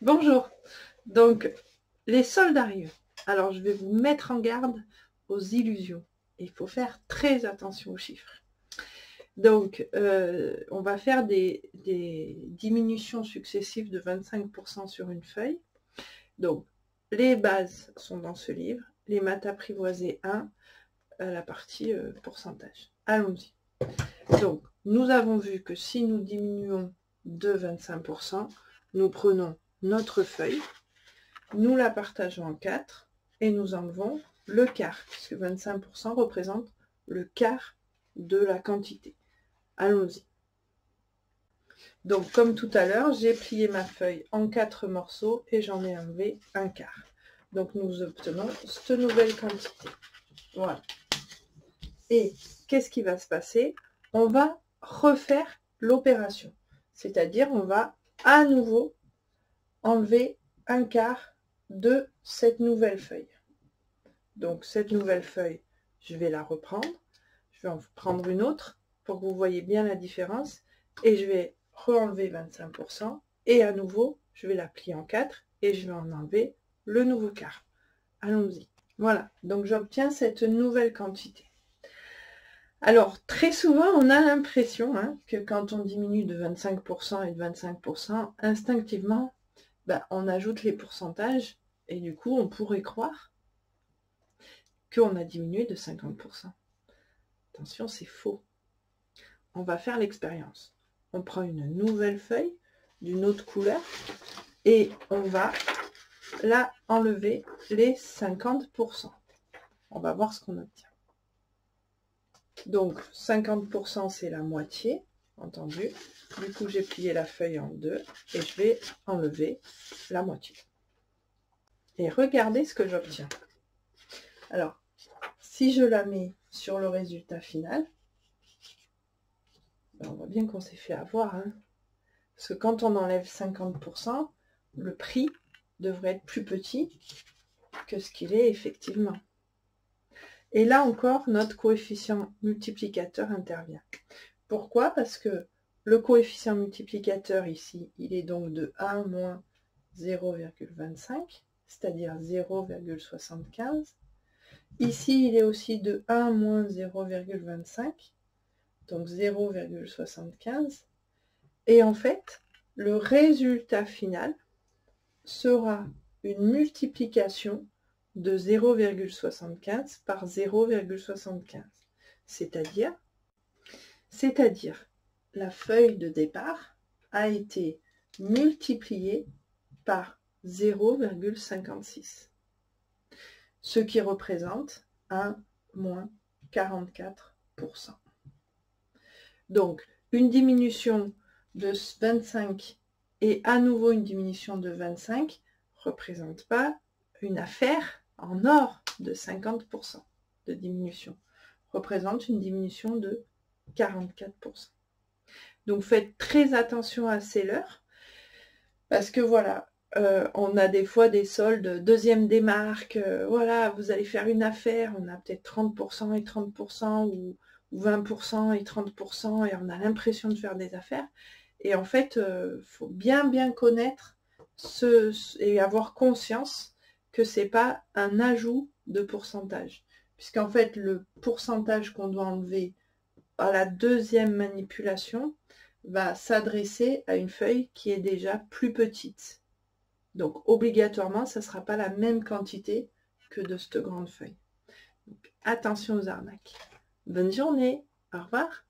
Bonjour. Donc, les soldes arrivent. Alors, je vais vous mettre en garde aux illusions. Il faut faire très attention aux chiffres. Donc, on va faire des diminutions successives de 25% sur une feuille. Donc, les bases sont dans ce livre. Les maths apprivoisées 1, la partie pourcentage. Allons-y. Donc, nous avons vu que si nous diminuons de 25%, nous prenons notre feuille, nous la partageons en 4 et nous enlevons le quart, puisque 25% représente le quart de la quantité. Allons-y. Donc, comme tout à l'heure, j'ai plié ma feuille en 4 morceaux et j'en ai enlevé un quart. Donc, nous obtenons cette nouvelle quantité. Voilà. Et qu'est-ce qui va se passer? On va refaire l'opération. C'est-à-dire, on va à nouveau enlever un quart de cette nouvelle feuille. Donc, cette nouvelle feuille, je vais la reprendre. Je vais en prendre une autre pour que vous voyez bien la différence. Et je vais re-enlever 25%. Et à nouveau, je vais la plier en 4 et je vais en enlever le nouveau quart. Allons-y. Voilà. Donc, j'obtiens cette nouvelle quantité. Alors, très souvent, on a l'impression que quand on diminue de 25% et de 25%, instinctivement, on ajoute les pourcentages et du coup, on pourrait croire qu'on a diminué de 50%. Attention, c'est faux. On va faire l'expérience. On prend une nouvelle feuille d'une autre couleur et on va là enlever les 50%. On va voir ce qu'on obtient. Donc, 50%, c'est la moitié, entendu. Du coup, j'ai plié la feuille en deux et je vais enlever la moitié. Et regardez ce que j'obtiens. Alors, si je la mets sur le résultat final, on voit bien qu'on s'est fait avoir. Parce que quand on enlève 50%, le prix devrait être plus petit que ce qu'il est effectivement. Et là encore, notre coefficient multiplicateur intervient. Pourquoi? Parce que le coefficient multiplicateur ici, il est donc de 1 moins 0,25, c'est-à-dire 0,75. Ici, il est aussi de 1 moins 0,25, donc 0,75. Et en fait, le résultat final sera une multiplication de 0,75 par 0,75. C'est-à-dire, la feuille de départ a été multipliée par 0,56. Ce qui représente 1 moins 44%. Donc, une diminution de 25 et à nouveau une diminution de 25 ne représente pas une affaire en or de 50% de diminution. Représente une diminution de 44%. Donc, faites très attention à ces leurres parce que voilà, on a des fois des soldes deuxième démarque, voilà, vous allez faire une affaire, on a peut-être 30% et 30% ou 20% et 30% et on a l'impression de faire des affaires. Et en fait, il faut bien connaître et avoir conscience que ce n'est pas un ajout de pourcentage. Puisqu'en fait, le pourcentage qu'on doit enlever à la deuxième manipulation va s'adresser à une feuille qui est déjà plus petite. Donc, obligatoirement, ça ne sera pas la même quantité que de cette grande feuille. Donc, attention aux arnaques. Bonne journée. Au revoir.